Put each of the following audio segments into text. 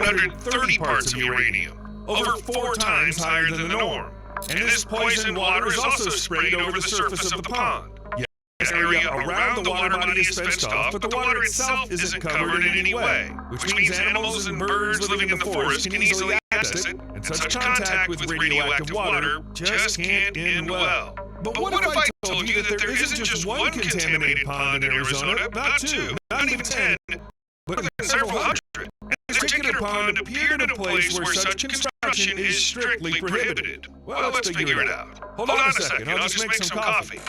130 parts of uranium, over 4 times higher than the norm. And this poisoned water is also sprayed over the surface of the pond. The area around the water body is fenced off, but the water itself isn't covered in any way, which means animals and birds living in the forest can easily access it, and such contact with radioactive water just can't end well. But what if I told you that there isn't just one contaminated pond in Arizona, not 2, not even 10, but several hundred? And this particular pond appeared in a place where such construction is strictly prohibited. Well, let's figure it out. Hold on a second, I'll just make some coffee.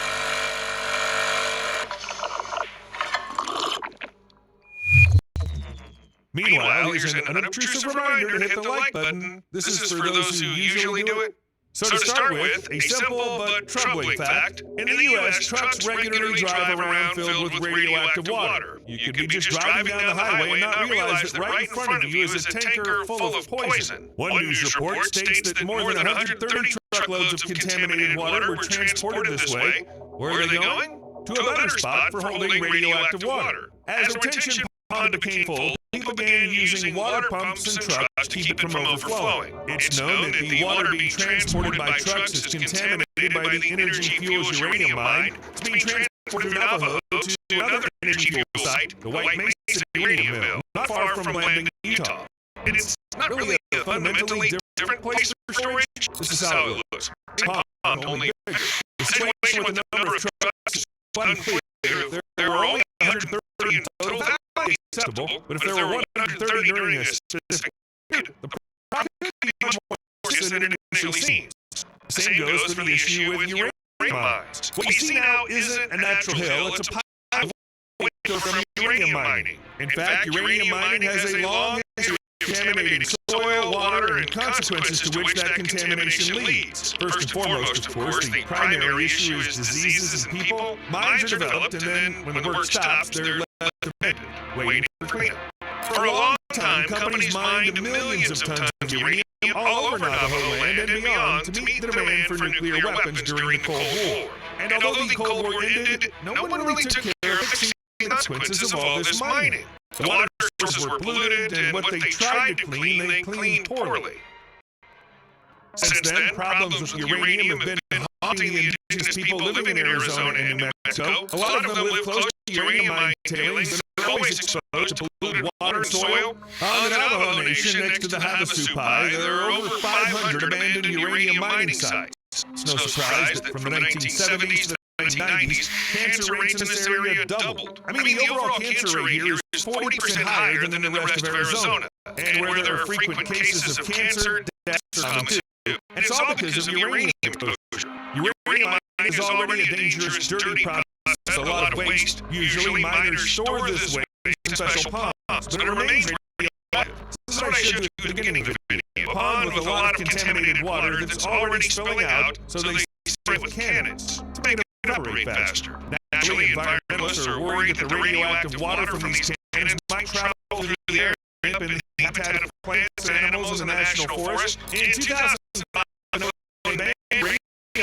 Meanwhile, here's an unobtrusive reminder to hit the like button. This is for those who usually do it. So to start with, a simple but troubling fact. In the U.S., trucks regularly drive around filled with radioactive water. You could be just driving down the highway and not realize that right in front of you is a tanker full of poison. One news report states that more than 130 truckloads of contaminated water were transported this way. Where are they going? To a better spot for holding radioactive water. As retention pond became full, people began using water pumps and trucks to keep it from overflowing. It's known that the water being transported by trucks is contaminated by the Energy Fuels uranium mine. It's being transported from Navajo to another energy fuel site, the White Mesa Uranium Mill, not far from Landing, Utah. It's not really a fundamentally different place for storage. This is how it looks. Pond, only bigger. The situation with the number of trucks is unclear. There were only 130 in total. Acceptable, but if there were 130 during a specific period, the problem could be much worse than it initially seems. The same goes for the issue with uranium mines. What you see now isn't a natural hill, it's a pile of waste from uranium mining. In fact, uranium mining has a long history of contaminating soil, water, and consequences to which that contamination leads. First and foremost, of course, the primary issue is diseases in people. Mines are developed, and then when the work stops, they're left abandoned, waiting for cleanup. For a long time, companies mined millions of tons of uranium all over Navajo land and beyond to meet the demand for nuclear weapons during the Cold War. And although the Cold War ended, no one really took care of fixing the consequences of all this mining. The water sources were polluted, and what they tried to clean, they cleaned poorly. Since then, problems with uranium have been haunting the indigenous people living in Arizona and New Mexico. A lot of them live close to uranium mine tailings and are always exposed to polluted water and soil. On the Navajo Nation, next to the Havasupai, there are over 500 abandoned uranium mining sites. It's no surprise that from the 1970s to the 1990s, cancer rates in this area doubled. I mean, the overall cancer rate here is 40% higher than in the rest of Arizona. And where there are frequent cases of cancer, deaths are common too. And it's all because of uranium exposure. Uranium mining is already a dangerous, dirty process with a lot of waste. Usually miners store this waste in special ponds, but it remains radioactive. This is what I showed you at the beginning of the video. A pond with a lot of contaminated water that's already spilling out, so they spray it with cannons to make it evaporate faster. Naturally, environmentalists are worried that the radioactive water from these cannons might travel through the air and end up in the habitat of plants and animals in the national forest. In 2005,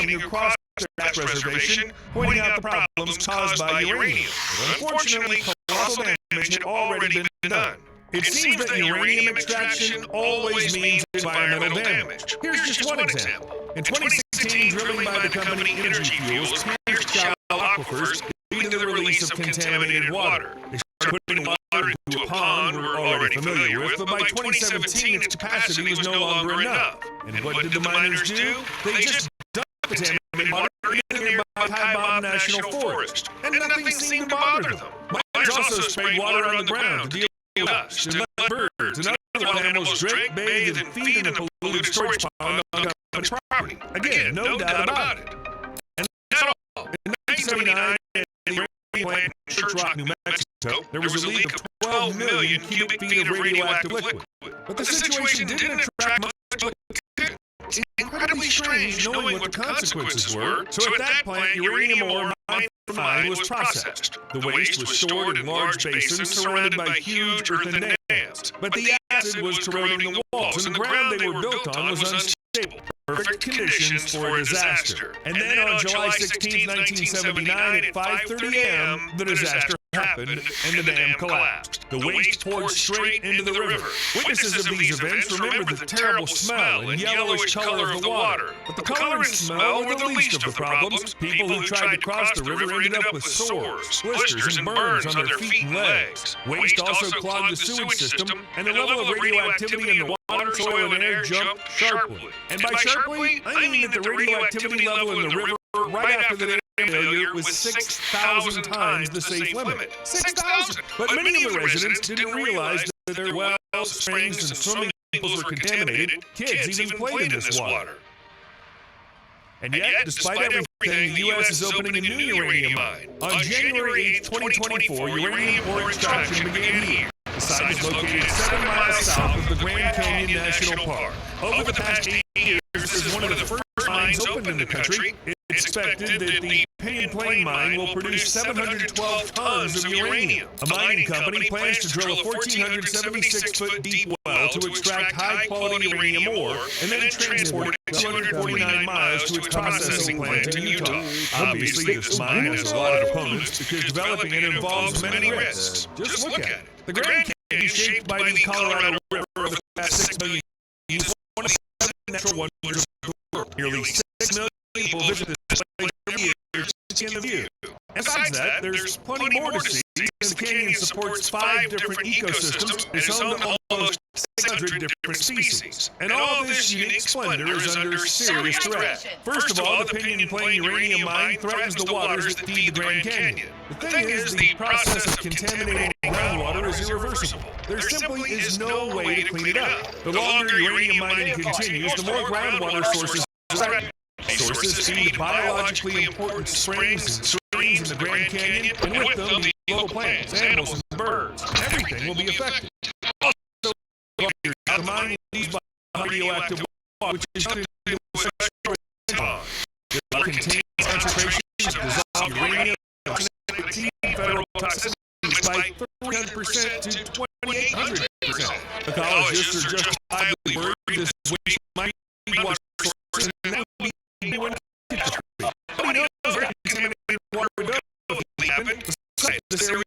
New Cross Reservation, pointing out the problems caused by uranium. But unfortunately, colossal damage had already been done. It seems that uranium extraction always means environmental damage. Here's just one example. In 2016, drilling by the company Energy Fuels pierced shallow aquifers, leading to the release of contaminated water. They started putting water into a pond we're already familiar with, but by 2017, its capacity was no longer enough. And what did the miners do? They just dumped contaminated water in the nearby Kaibab National Forest, and nothing seemed to bother them. Miners also sprayed water on the ground to deal with dust and let birds and other wild animals drink, bathe, and feed in a polluted storage pond on the company's property. Again, no doubt about it. And that's all. In 1979, at the uranium plant in Church Rock, New Mexico, there was a leak of 12 million cubic feet of radioactive liquid. But the situation didn't attract much public attention. It's incredibly strange knowing what the consequences were. So at that plant, uranium ore mined from the mine was processed. The waste was stored in large basins surrounded by huge earthen dams. But the acid was corroding the walls, and the ground they were built on was unstable. Perfect conditions for a disaster. And then on July 16, 1979, at 5:30 a.m., the disaster happened and the dam collapsed. The waste poured straight into the river. Witnesses of these events remember the terrible smell and yellowish color of the water. But the color and smell were the least of the problems. People who tried to cross the river ended up with sores, blisters, and burns on their feet and legs. Waste also clogged the sewage system, and the level of radioactivity in the water, soil, and air jumped sharply. And by sharply, I mean that the radioactivity level in the river right after the dam failure was 6,000 times the safe limit. 6,000! But many of the residents didn't realize that their wells, springs, and swimming pools were contaminated. Kids even played in this water. And yet, despite everything, the U.S. is opening a new uranium mine. On January 8, 2024, uranium ore extraction began here. The site is located 7 miles south of the Grand Canyon National Park. Over the past 8 years, this is one of the first mines opened in the country. It's expected that the Pinyon Plain mine will produce 712 tons of uranium. A mining company plans to drill a 1,476-foot deep well to extract high-quality uranium ore and then transport it 249 miles to its processing plant in Utah. Obviously, this mine has a lot of opponents because developing it involves many risks. Just look at it. The Grand Canyon, shaped by the Colorado River over the past 6 million years, is one of the 7 natural wonders of the world. Nearly 6 million people visit this place every year to see the view. And besides that, there's plenty more to see, since the canyon supports 5 different ecosystems and is home to almost 600 different species. And all this unique splendor is under serious threat. First of all, the Pinyon Plain uranium mine threatens the waters that feed the Grand Canyon. The thing is, the process of contaminating groundwater is irreversible. There simply is no way to clean it up. The longer uranium mining continues, the more groundwater sources are threatened. Sources feed biologically important springs and streams in the Grand Canyon, and with them, the local plants, animals, and birds. Everything will be affected. Also, the mine leaves radioactive water, which is not into a sexual pond. The water contains concentrations of dissolved uranium and 19 federal toxicity by 300% to 2,800%. Ecologists are justifiably worried this waste might be water source and that would be when nobody knows where contaminated water would go if it happened. Besides, this area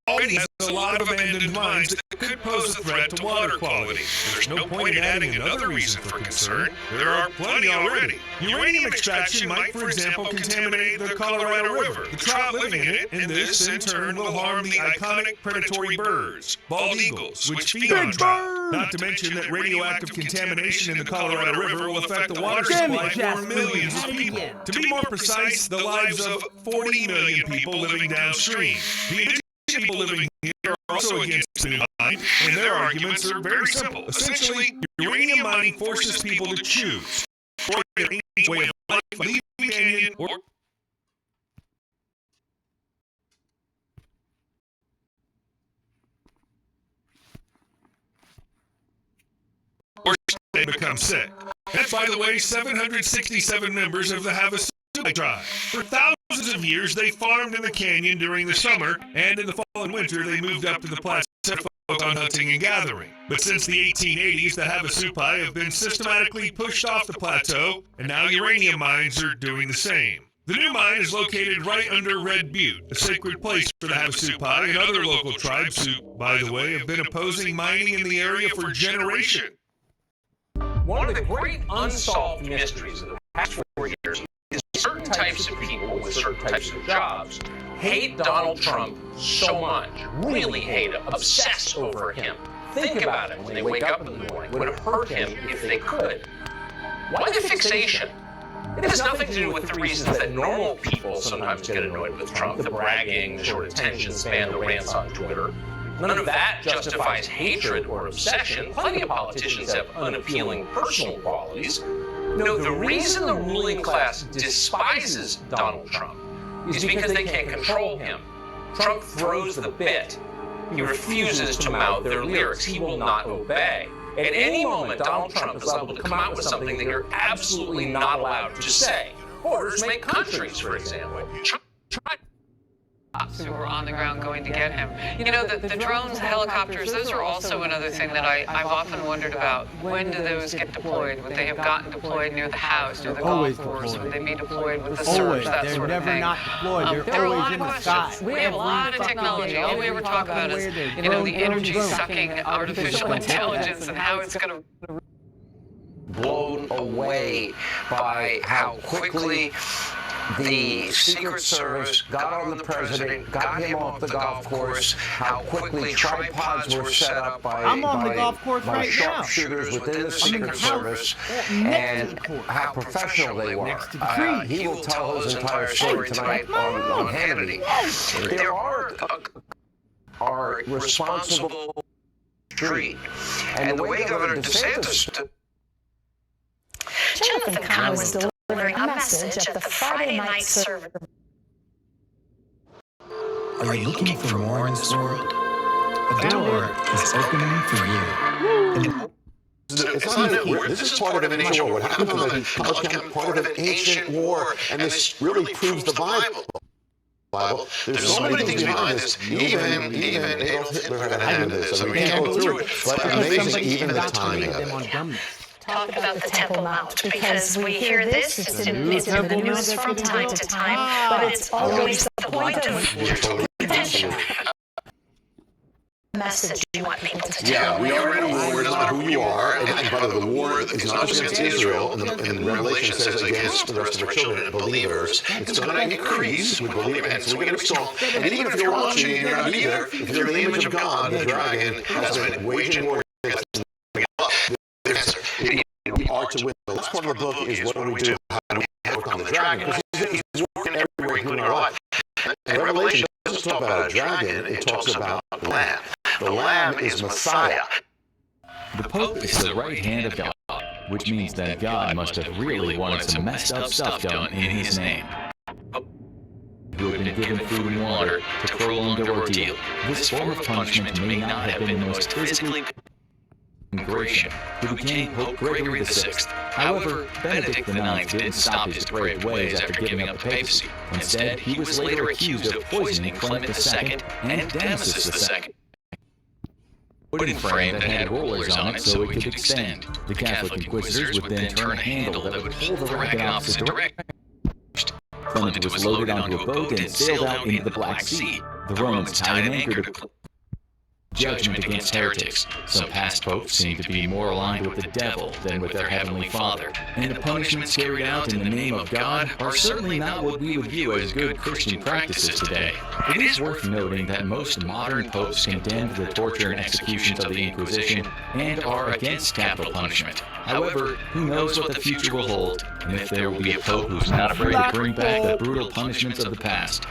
already has a lot of abandoned mines that could pose a threat to water quality. There's no point in adding another reason for concern. There are plenty already. Uranium extraction might, for example, contaminate the Colorado River, the trout living in it, and this, in turn, will harm the iconic predatory birds, bald eagles, which feed on trout. Not to mention that radioactive contamination in the Colorado River will affect the water supply for millions of people. To be more precise, the lives of 40 million people living downstream. The indigenous people living here are also against the new mine, and their arguments are very simple. Essentially, uranium mining forces people to choose for their ancient way of life, leaving the canyon or they become sick. That's, by the way, 767 members of the Havasupai tribe. For thousands of years, they farmed in the canyon during the summer, and in the fall and winter, they moved up to the plateau to focus on hunting and gathering. But since the 1880s, the Havasupai have been systematically pushed off the plateau, and now uranium mines are doing the same. The new mine is located right under Red Butte, a sacred place for the Havasupai and other local tribes who, by the way, have been opposing mining in the area for generations. One of the great unsolved mysteries of the past 4 years is certain types of people with certain types of jobs hate Donald Trump so much, really hate him, obsess over him, think about him when they wake up in the morning, would hurt him if they could. Why the fixation? It has nothing to do with the reasons that normal people sometimes get annoyed with Trump, the bragging, the short attention span, the rants on Twitter. None of that justifies hatred or obsession. Plenty of politicians have unappealing personal qualities. No, the reason the ruling class despises Donald Trump is because they can't control him. Trump throws the bit. He refuses to mouth their lyrics. He will not obey. At any moment, Donald Trump is liable to come out with something that you're absolutely not allowed to say. Borders make countries, for example. who were on the ground going to get him. You know, the drones, the helicopters, those are also another thing that I've often wondered about. When do those get deployed? Would they have gotten deployed near the house, near the golf course? Would they be deployed with the surge, that sort of thing? They're never not deployed. There are a They're lot always of in the questions. sky. We have a lot of technology. All we ever talk about is, you know, the energy-sucking artificial intelligence and how it's going to... Blown away by how quickly the Secret Service got on the president, got him off the golf course, how quickly tripods were set up by sharpshooters within the Secret Service, and how professional they were. He will tell his entire story tonight on Hannity. There are responsible street, and the way Governor DeSantis... Jonathan Cahn was delivering a message at the Friday night service. Are you looking for more in this world? A door is opening for you. It's not new. This is part of an ancient war. What happened was part of an ancient war, and this really proves the Bible. There's so many things behind this. Even Adolf Hitler had a hand in this. I mean, we can't go through it, but amazing even the timing of it. Talk about the Temple Mount, because we hear this, it's in the news from time to time, but it's always the point of attention. Message you want people to take. Yeah, we are in a war, no matter who you are, and by the way, the war is not just against Israel, and Revelation says against the rest of our children, believers. It's going to increase with believers, and so we're going to be strong. And even if you're watching and you're not either, if you're the image of God, the dragon has been waging war against we are to win. The last part of the book is what do we do? How do we work on the dragon? Because he's working everywhere, including our life. And Revelation doesn't talk about a dragon, it talks about the Lamb. The Lamb is Messiah. The Pope is the right hand of God, which means that God must have really wanted some messed up stuff done in his name. Who had been given food and water to prolong their ordeal. This form of punishment may not have been the most physically Gratian, who became Pope Gregory VI. However, Benedict IX didn't stop his depraved ways after giving up the papacy. Instead, he was later accused of poisoning Clement II and Damasus II. Wooden frame that had rollers on it so it could extend. The Catholic inquisitors would then turn a handle that would pull the rack in opposite direction. Clement was loaded onto a boat and sailed out into the Black Sea. The Romans tied an anchor to judgment against heretics. Some past popes seem to be more aligned with the devil than with their heavenly Father, and the punishments carried out in the name of God are certainly not what we would view as good Christian practices today. It is worth noting that most modern popes condemned the torture and executions of the Inquisition and are against capital punishment. However, who knows what the future will hold, and if there will be a pope who's not afraid to bring back the brutal punishments of the past.